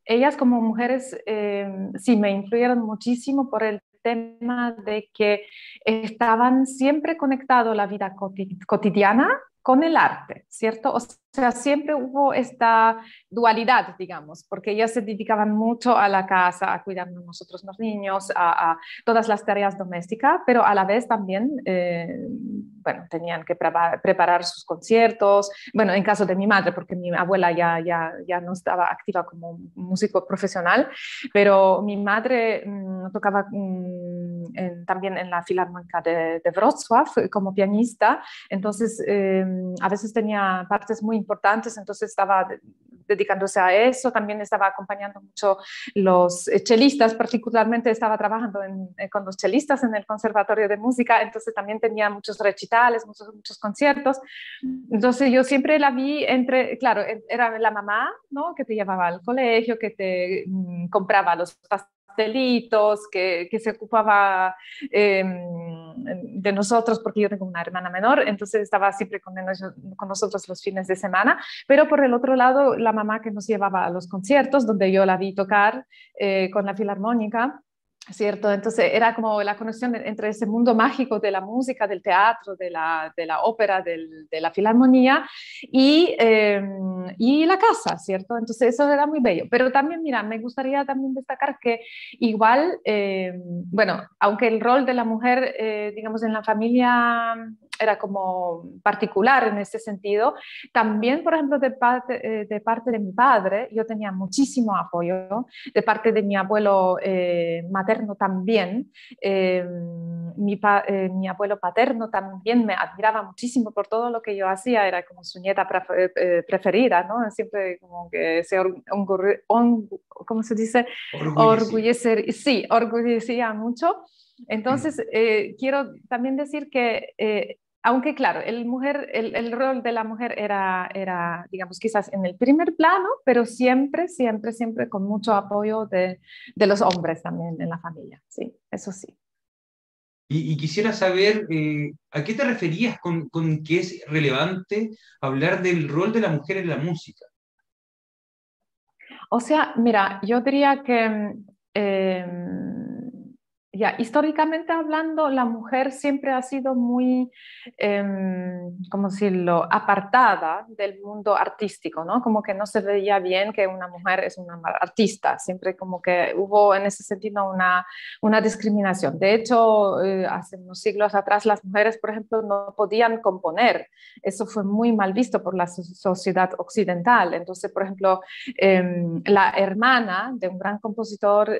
ellas como mujeres sí me influyeron muchísimo por el tema de que estaban siempre conectados la vida cotidiana con el arte, ¿cierto? O sea, siempre hubo esta dualidad, digamos, porque ellas se dedicaban mucho a la casa, a cuidar de nosotros los niños, a todas las tareas domésticas, pero a la vez también, bueno, tenían que preparar sus conciertos, bueno, en caso de mi madre, porque mi abuela ya no estaba activa como músico profesional, pero mi madre tocaba también en la Filarmónica de Wrocław como pianista, entonces a veces tenía partes muy importantes, entonces estaba dedicándose a eso, también estaba acompañando mucho los chelistas, particularmente estaba trabajando con los chelistas en el Conservatorio de Música, entonces también tenía muchos recitales, muchos conciertos, entonces yo siempre la vi claro, era la mamá, ¿no? Que te llevaba al colegio, que te compraba los pastelitos, que se ocupaba de nosotros, porque yo tengo una hermana menor, entonces estaba siempre con nosotros los fines de semana, pero por el otro lado, la mamá que nos llevaba a los conciertos, donde yo la vi tocar con la Filarmónica, ¿cierto? Entonces era como la conexión entre ese mundo mágico de la música, del teatro, de la ópera, de la filarmonía y la casa, ¿cierto? Entonces eso era muy bello. Pero también, mira, me gustaría también destacar que igual, bueno, aunque el rol de la mujer, digamos, en la familia era como particular en ese sentido. También, por ejemplo, de parte de mi padre, yo tenía muchísimo apoyo, de parte de mi abuelo materno también. Mi abuelo paterno también me admiraba muchísimo por todo lo que yo hacía, era como su nieta preferida, ¿no? Siempre como que ¿cómo se dice? Sí, orgullecía mucho. Entonces, quiero también decir que, aunque claro, el rol de la mujer era, digamos, quizás en el primer plano, pero siempre, siempre, siempre con mucho apoyo de los hombres también en la familia, sí, eso sí. Y quisiera saber a qué te referías con que es relevante hablar del rol de la mujer en la música. O sea, mira, yo diría que ya históricamente hablando, la mujer siempre ha sido muy, ¿cómo decirlo?, apartada del mundo artístico, ¿no? Como que no se veía bien que una mujer es una artista, siempre como que hubo en ese sentido una discriminación. De hecho, hace unos siglos atrás las mujeres, por ejemplo, no podían componer. Eso fue muy mal visto por la sociedad occidental. Entonces, por ejemplo, la hermana de un gran compositor,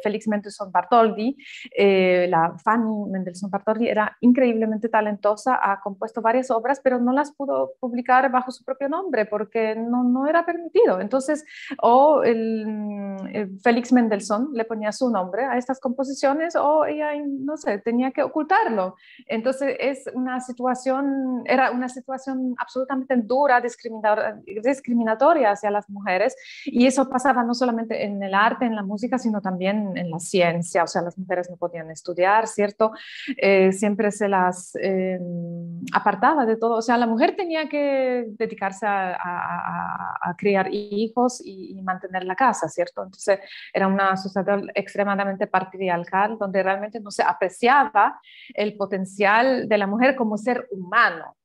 Félix Mendelssohn Bartholdy, la Fanny Mendelssohn Bartholdy era increíblemente talentosa, ha compuesto varias obras, pero no las pudo publicar bajo su propio nombre porque no era permitido. Entonces, Félix Mendelssohn le ponía su nombre a estas composiciones o ella, no sé, tenía que ocultarlo. Entonces, era una situación absolutamente dura, discriminatoria hacia las mujeres, y eso pasaba no solamente en el arte, en la música, sino también en la ciencia. O sea, las mujeres no podían estudiar, ¿cierto? Siempre se las apartaba de todo. O sea, la mujer tenía que dedicarse a criar hijos y mantener la casa, ¿cierto? Entonces era una sociedad extremadamente patriarcal donde realmente no se apreciaba el potencial de la mujer como ser humano,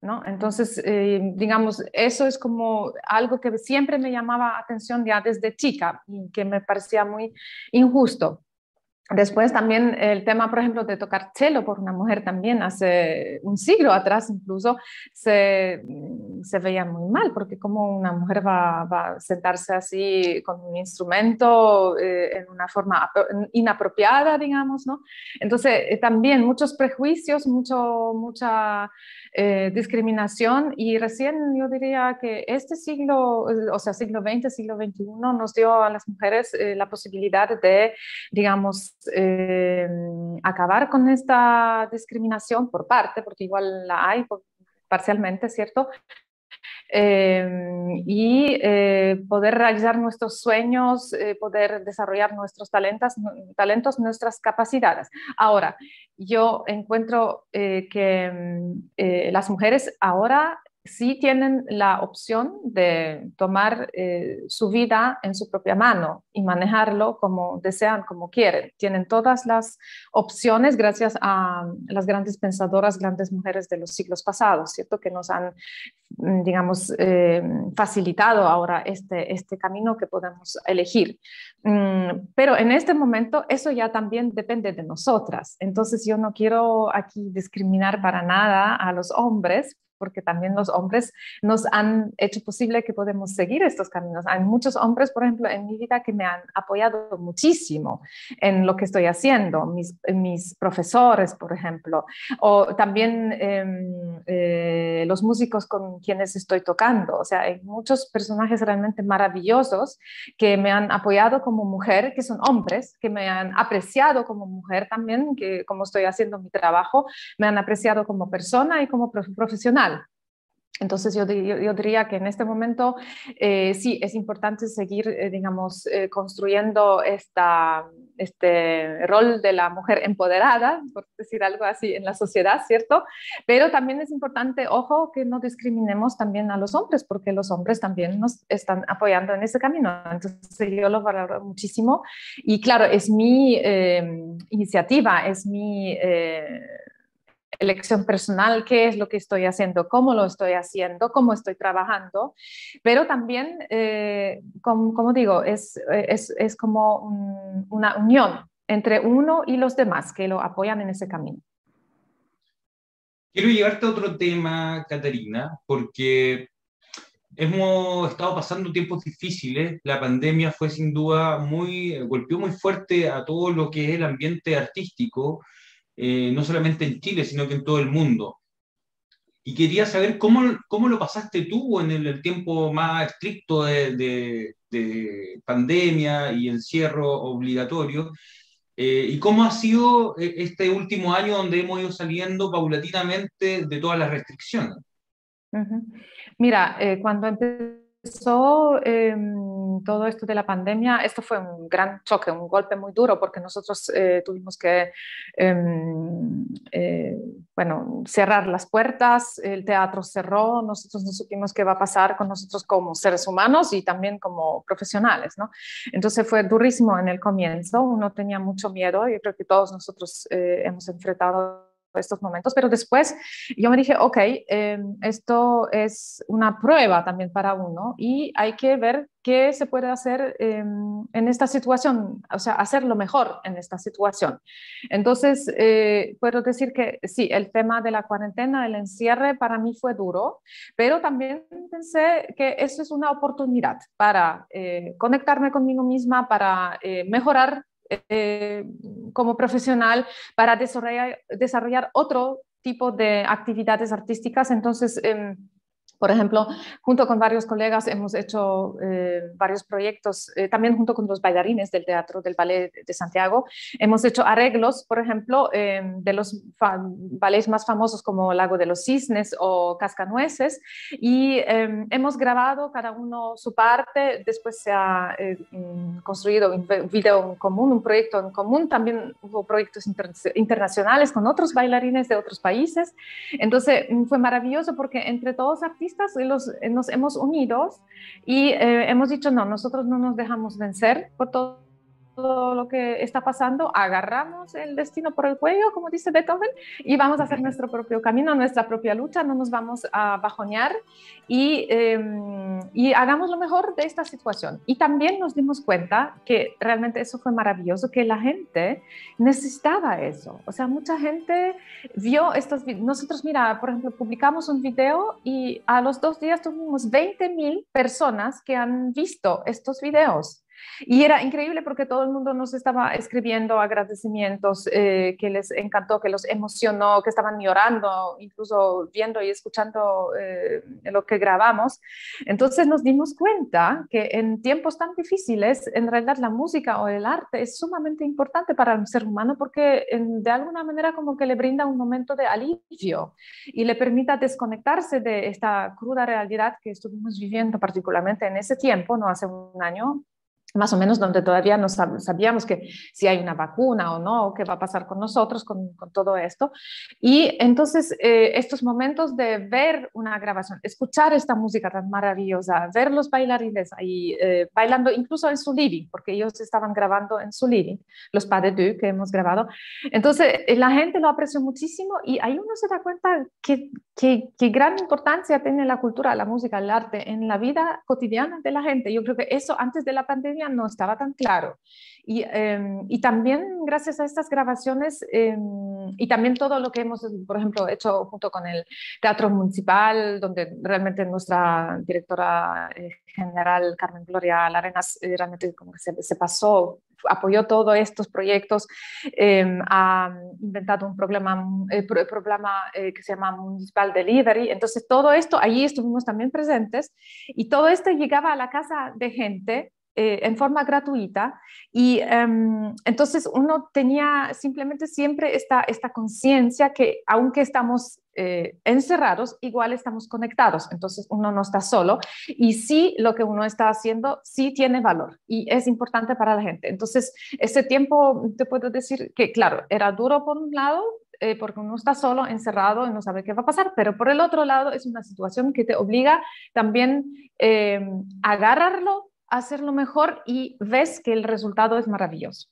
¿no? Entonces, digamos, eso es como algo que siempre me llamaba atención ya desde chica y que me parecía muy injusto. Después también el tema, por ejemplo, de tocar cello por una mujer también hace un siglo atrás incluso se veía muy mal, porque como una mujer va a sentarse así con un instrumento en una forma inapropiada, digamos, ¿no? Entonces también muchos prejuicios, mucha discriminación, y recién yo diría que este siglo, o sea, siglo XX, siglo XXI, nos dio a las mujeres la posibilidad de, digamos, acabar con esta discriminación por parte, porque igual la hay parcialmente, ¿cierto? Poder realizar nuestros sueños, poder desarrollar nuestros talentos, nuestras capacidades. Ahora, yo encuentro que las mujeres ahora sí tienen la opción de tomar su vida en su propia mano y manejarlo como desean, como quieren. Tienen todas las opciones gracias a las grandes pensadoras, grandes mujeres de los siglos pasados, ¿cierto? Que nos han, digamos, facilitado ahora este camino que podemos elegir. Pero en este momento eso ya también depende de nosotras. Entonces yo no quiero aquí discriminar para nada a los hombres, porque también los hombres nos han hecho posible que podemos seguir estos caminos. Hay muchos hombres, por ejemplo, en mi vida que me han apoyado muchísimo en lo que estoy haciendo, mis profesores, por ejemplo, o también los músicos con quienes estoy tocando. O sea, hay muchos personajes realmente maravillosos que me han apoyado como mujer, que son hombres, que me han apreciado como mujer también, que como estoy haciendo mi trabajo, me han apreciado como persona y como profesional. Entonces yo diría que en este momento sí es importante seguir, digamos, construyendo este rol de la mujer empoderada, por decir algo así, en la sociedad, ¿cierto? Pero también es importante, ojo, que no discriminemos también a los hombres, porque los hombres también nos están apoyando en ese camino. Entonces yo lo valoro muchísimo y claro, es mi iniciativa, es mi elección personal, qué es lo que estoy haciendo, cómo lo estoy haciendo, cómo estoy trabajando, pero también, como digo, es como una unión entre uno y los demás que lo apoyan en ese camino. Quiero llevarte a otro tema, Catarina, porque hemos estado pasando tiempos difíciles. La pandemia fue sin duda golpeó muy fuerte a todo lo que es el ambiente artístico, no solamente en Chile, sino que en todo el mundo. Y quería saber cómo lo pasaste tú en el tiempo más estricto de pandemia y encierro obligatorio. ¿Y cómo ha sido este último año donde hemos ido saliendo paulatinamente de todas las restricciones? Ujú. Mira, cuando empezó todo esto de la pandemia, esto fue un gran choque, un golpe muy duro, porque nosotros tuvimos que, bueno, cerrar las puertas, el teatro cerró, nosotros no supimos qué va a pasar con nosotros como seres humanos y también como profesionales, ¿no? Entonces fue durísimo en el comienzo, uno tenía mucho miedo, yo creo que todos nosotros hemos enfrentado estos momentos, pero después yo me dije, ok, esto es una prueba también para uno y hay que ver qué se puede hacer en esta situación, o sea, hacerlo mejor en esta situación. Entonces, puedo decir que sí, el tema de la cuarentena, el encierre para mí fue duro, pero también pensé que eso es una oportunidad para conectarme conmigo misma, para mejorar eh, como profesional, para desarrollar otro tipo de actividades artísticas. Entonces, por ejemplo, junto con varios colegas hemos hecho varios proyectos, también junto con los bailarines del Teatro del Ballet de Santiago. Hemos hecho arreglos, por ejemplo, de los ballets más famosos como Lago de los Cisnes o Cascanueces, y hemos grabado cada uno su parte. Después se ha construido un video en común, un proyecto en común. También hubo proyectos internacionales con otros bailarines de otros países. Entonces fue maravilloso porque entre todos artistas nos hemos unido y hemos dicho, no, nosotros no nos dejamos vencer por todo lo que está pasando, agarramos el destino por el cuello, como dice Beethoven, y vamos a hacer nuestro propio camino, nuestra propia lucha, no nos vamos a bajonear y hagamos lo mejor de esta situación. Y también nos dimos cuenta que realmente eso fue maravilloso, que la gente necesitaba eso. O sea, mucha gente vio estos videos. Nosotros, mira, por ejemplo, publicamos un video y a los 2 días tuvimos 20.000 personas que han visto estos videos. Y era increíble porque todo el mundo nos estaba escribiendo agradecimientos, que les encantó, que los emocionó, que estaban llorando, incluso viendo y escuchando lo que grabamos. Entonces nos dimos cuenta que en tiempos tan difíciles, en realidad la música o el arte es sumamente importante para el ser humano porque de alguna manera como que le brinda un momento de alivio y le permita desconectarse de esta cruda realidad que estuvimos viviendo particularmente en ese tiempo, no hace un año, más o menos, donde todavía no sabíamos que si hay una vacuna o no, o qué va a pasar con nosotros, con todo esto. Y entonces estos momentos de ver una grabación, escuchar esta música tan maravillosa, ver los bailarines ahí bailando incluso en su living, porque ellos estaban grabando en su living, los pas de deux que hemos grabado. Entonces la gente lo apreció muchísimo y ahí uno se da cuenta que gran importancia tiene la cultura, la música, el arte en la vida cotidiana de la gente. Yo creo que eso antes de la pandemia no estaba tan claro. Y también gracias a estas grabaciones y también todo lo que hemos, por ejemplo, hecho junto con el Teatro Municipal, donde realmente nuestra directora general, Carmen Gloria Larenas, realmente como que se pasó, apoyó todos estos proyectos, ha inventado un programa que se llama Municipal Delivery. Entonces todo esto, allí estuvimos también presentes y todo esto llegaba a la casa de gente en forma gratuita y entonces uno tenía simplemente siempre esta conciencia que aunque estamos encerrados, igual estamos conectados, entonces uno no está solo y sí lo que uno está haciendo sí tiene valor y es importante para la gente. Entonces ese tiempo te puedo decir que claro, era duro por un lado, porque uno está solo, encerrado y no sabe qué va a pasar, pero por el otro lado es una situación que te obliga también a agarrarlo, hacerlo mejor y ves que el resultado es maravilloso.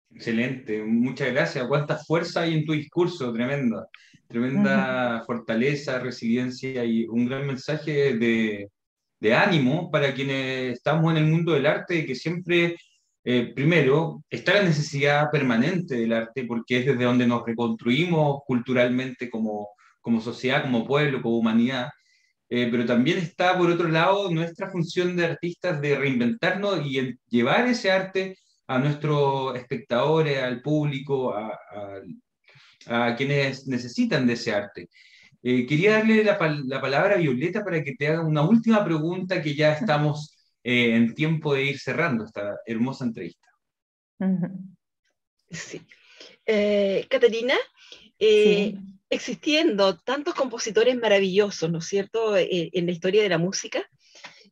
Excelente, muchas gracias. Cuánta fuerza hay en tu discurso, tremenda, tremenda fortaleza, resiliencia y un gran mensaje de ánimo para quienes estamos en el mundo del arte, que siempre Primero, está la necesidad permanente del arte, porque es desde donde nos reconstruimos culturalmente como sociedad, como pueblo, como humanidad. Pero también está, por otro lado, nuestra función de artistas de reinventarnos y llevar ese arte a nuestros espectadores, al público, a quienes necesitan de ese arte. Quería darle la palabra a Violeta para que te haga una última pregunta, que ya estamos en tiempo de ir cerrando esta hermosa entrevista. Sí. Caterina, Sí. existiendo tantos compositores maravillosos, ¿no es cierto?, en la historia de la música,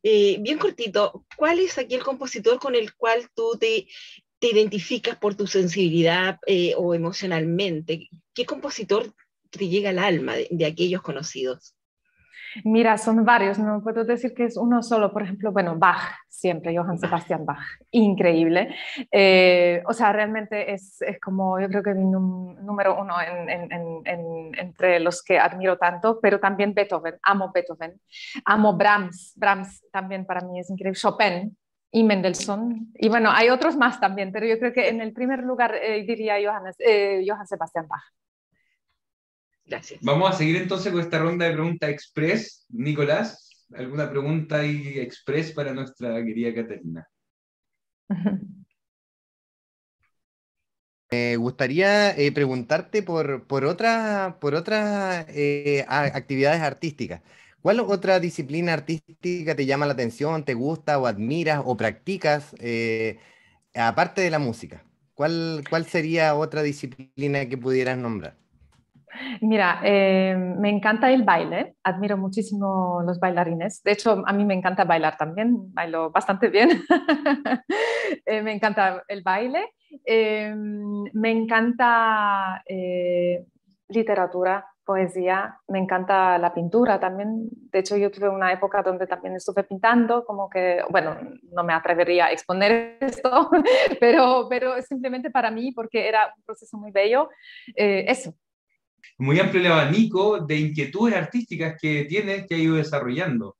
bien cortito, ¿cuál es aquel compositor con el cual tú te identificas por tu sensibilidad o emocionalmente? ¿Qué compositor te llega al alma de aquellos conocidos? Mira, son varios, no puedo decir que es uno solo. Por ejemplo, bueno, Bach, siempre, Johann Sebastian Bach, increíble. O sea, realmente es como, yo creo que mi número uno entre los que admiro tanto, pero también Beethoven, amo Brahms también para mí es increíble, Chopin y Mendelssohn, y bueno, hay otros más también, pero yo creo que en el primer lugar diría Johann Sebastian Bach. Gracias. Vamos a seguir entonces con esta ronda de preguntas express. Nicolás, ¿alguna pregunta ahí express para nuestra querida Caterina? Me gustaría preguntarte por otras actividades artísticas. ¿Cuál otra disciplina artística te llama la atención, te gusta o admiras o practicas, aparte de la música? ¿Cuál sería otra disciplina que pudieras nombrar? Mira, me encanta el baile, admiro muchísimo los bailarines. De hecho, a mí me encanta bailar también, bailo bastante bien. Me encanta el baile. Me encanta literatura, poesía, me encanta la pintura también. De hecho, yo tuve una época donde también estuve pintando, como que, bueno, no me atrevería a exponer esto, pero simplemente para mí, porque era un proceso muy bello. Eso. Muy amplio el abanico de inquietudes artísticas que tienes, que has ido desarrollando.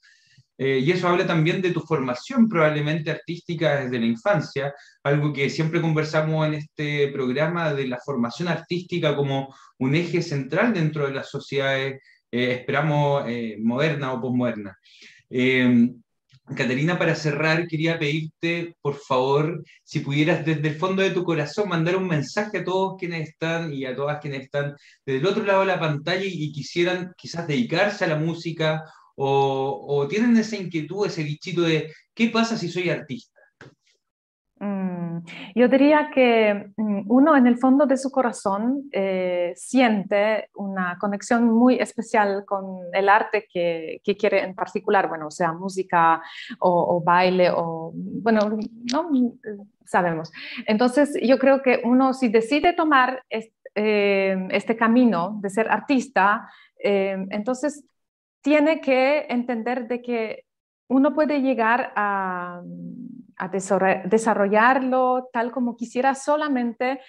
Y eso habla también de tu formación probablemente artística desde la infancia, algo que siempre conversamos en este programa, de la formación artística como un eje central dentro de las sociedades, esperamos, modernas o posmodernas. Caterina, para cerrar, quería pedirte, por favor, si pudieras desde el fondo de tu corazón mandar un mensaje a todos quienes están y a todas quienes están desde el otro lado de la pantalla y quisieran quizás dedicarse a la música o tienen esa inquietud, ese bichito de ¿qué pasa si soy artista? Yo diría que uno en el fondo de su corazón siente una conexión muy especial con el arte que quiere en particular, bueno, sea música o baile o, bueno, no sabemos. Entonces, yo creo que uno si decide tomar este camino de ser artista, entonces tiene que entender de que uno puede llegar a desarrollarlo tal como quisiera solamente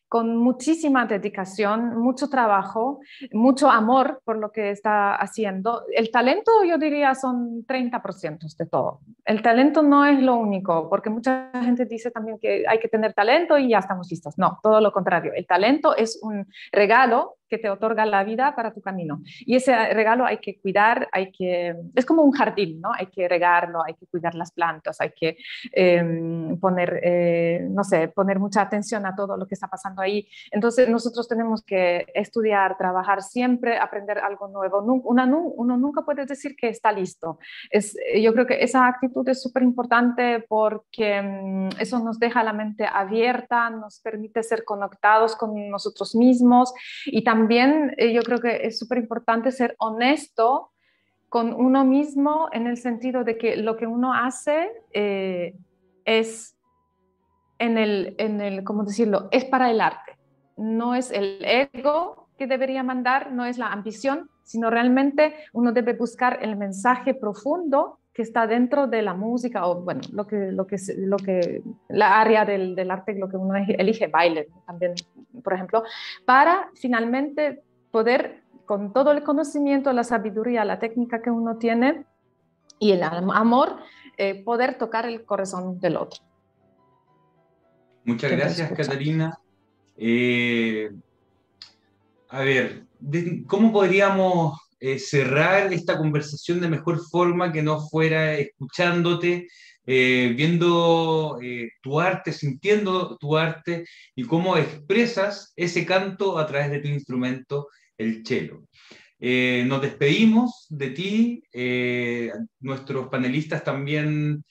con muchísima dedicación, mucho trabajo, mucho amor por lo que está haciendo. El talento, yo diría, son 30% de todo. El talento no es lo único, porque mucha gente dice también que hay que tener talento y ya estamos listos. No, todo lo contrario. El talento es un regalo que te otorga la vida para tu camino. Y ese regalo hay que cuidar, es como un jardín, ¿no? Hay que regarlo, hay que cuidar las plantas, hay que poner mucha atención a todo lo que está pasando ahí. Entonces nosotros tenemos que estudiar, trabajar siempre, aprender algo nuevo. Uno nunca puede decir que está listo. Yo creo que esa actitud es súper importante porque eso nos deja la mente abierta, nos permite ser conectados con nosotros mismos y también yo creo que es súper importante ser honesto con uno mismo en el sentido de que lo que uno hace es ¿cómo decirlo? Es para el arte. No es el ego que debería mandar, no es la ambición, sino realmente uno debe buscar el mensaje profundo que está dentro de la música o, bueno, la área del arte, lo que uno elige, baile también, por ejemplo, para finalmente poder, con todo el conocimiento, la sabiduría, la técnica que uno tiene y el amor, poder tocar el corazón del otro. Muchas gracias, Catalina. A ver, ¿cómo podríamos cerrar esta conversación de mejor forma que no fuera escuchándote, viendo tu arte, sintiendo tu arte y cómo expresas ese canto a través de tu instrumento, el cello? Nos despedimos de ti, nuestros panelistas también,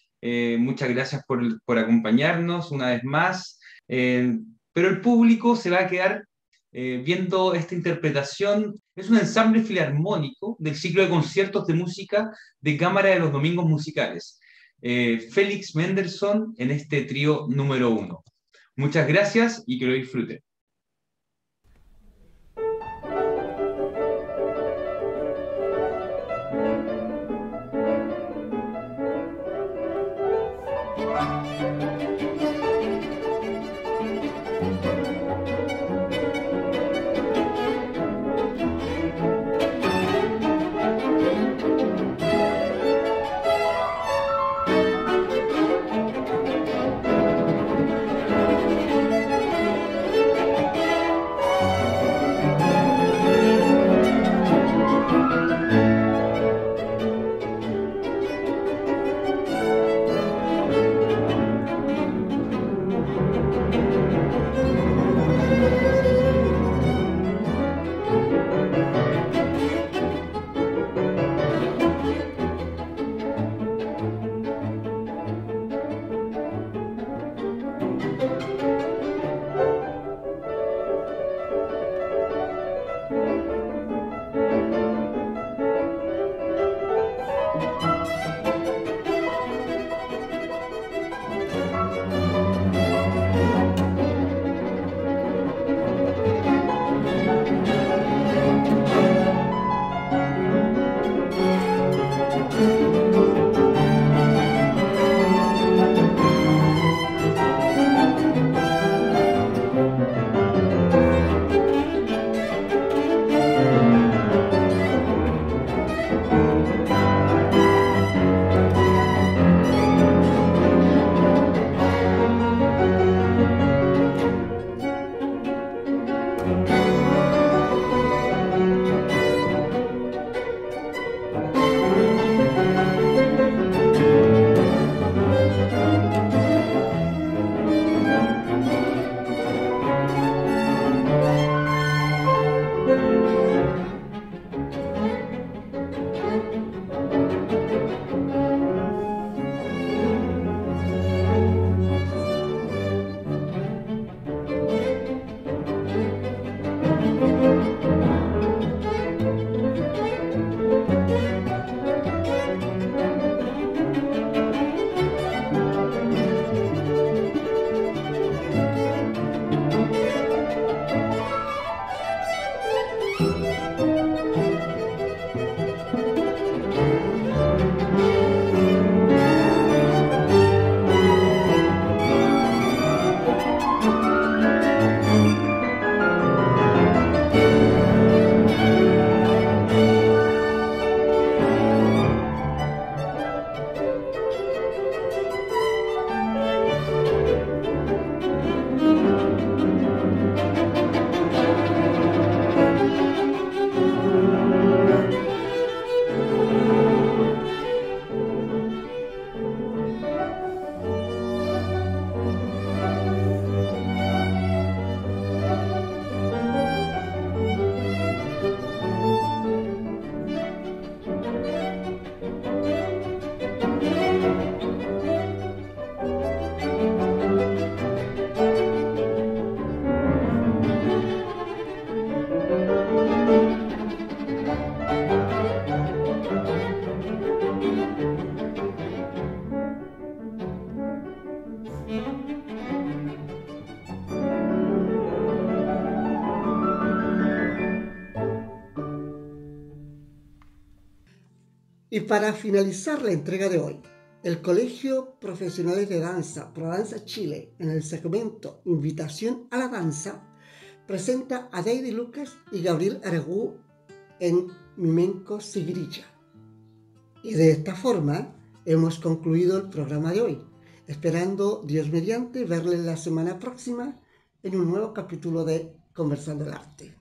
muchas gracias por acompañarnos una vez más, pero el público se va a quedar viendo esta interpretación. Es un ensamble filarmónico del ciclo de conciertos de música de cámara de los domingos musicales. Félix Mendelssohn en este trío número 1. Muchas gracias y que lo disfruten. Y para finalizar la entrega de hoy, el Colegio Profesionales de Danza ProDanza Chile, en el segmento Invitación a la Danza, presenta a Deide Lucas y Gabriel Aragú en Mimenco Sigrilla. Y de esta forma hemos concluido el programa de hoy. esperando, Dios mediante, verles la semana próxima en un nuevo capítulo de Conversando el Arte.